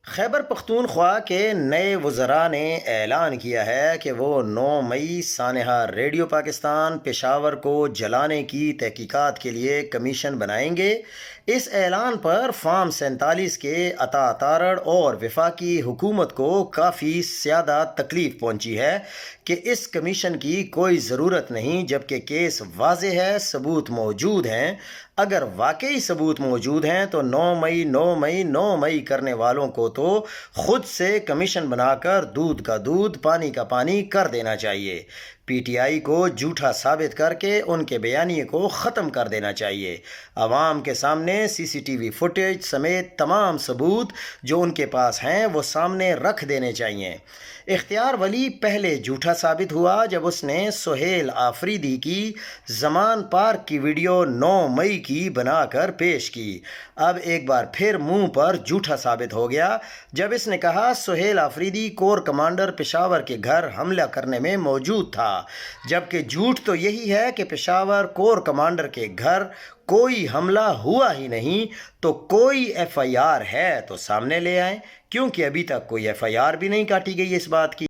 خیبر پختونخوا کے نئے وزراء نے اعلان کیا ہے کہ وہ 9 مئی سانحہ ریڈیو پاکستان پشاور کو جلانے کی تحقیقات کے لیے کمیشن بنائیں گے۔ اس اعلان پر فارم 47 کے عطا تارڑ اور وفاقی حکومت کو کافی زیادہ تکلیف پہنچی ہے کہ اس کمیشن کی کوئی ضرورت نہیں، جبکہ کیس واضح ہے، ثبوت موجود ہیں۔ اگر واقعی ثبوت موجود ہیں تو 9 مئی کرنے والوں کو تو خود سے کمیشن بنا کر دودھ کا دودھ پانی کا پانی کر دینا چاہیے۔ پی ٹی آئی کو جھوٹا ثابت کر کے ان کے بیانیے کو ختم کر دینا چاہیے۔ عوام کے سامنے سی سی ٹی وی فوٹیج سمیت تمام ثبوت جو ان کے پاس ہیں وہ سامنے رکھ دینے چاہیے۔ اختیار ولی پہلے جھوٹا ثابت ہوا جب اس نے سہیل آفریدی کی زمان پارک کی ویڈیو 9 مئی کی بنا کر پیش کی۔ اب ایک بار پھر منہ پر جھوٹا ثابت ہو گیا جب اس نے کہا سہیل آفریدی کور کمانڈر پشاور کے گھر حملہ کرنے میں موجود تھا، جبکہ جھوٹ تو یہی ہے کہ پشاور کور کمانڈر کے گھر کوئی حملہ ہوا ہی نہیں۔ تو کوئی ایف آئی آر ہے تو سامنے لے آئیں، کیونکہ ابھی تک کوئی ایف آئی آر بھی نہیں کاٹی گئی اس بات کی۔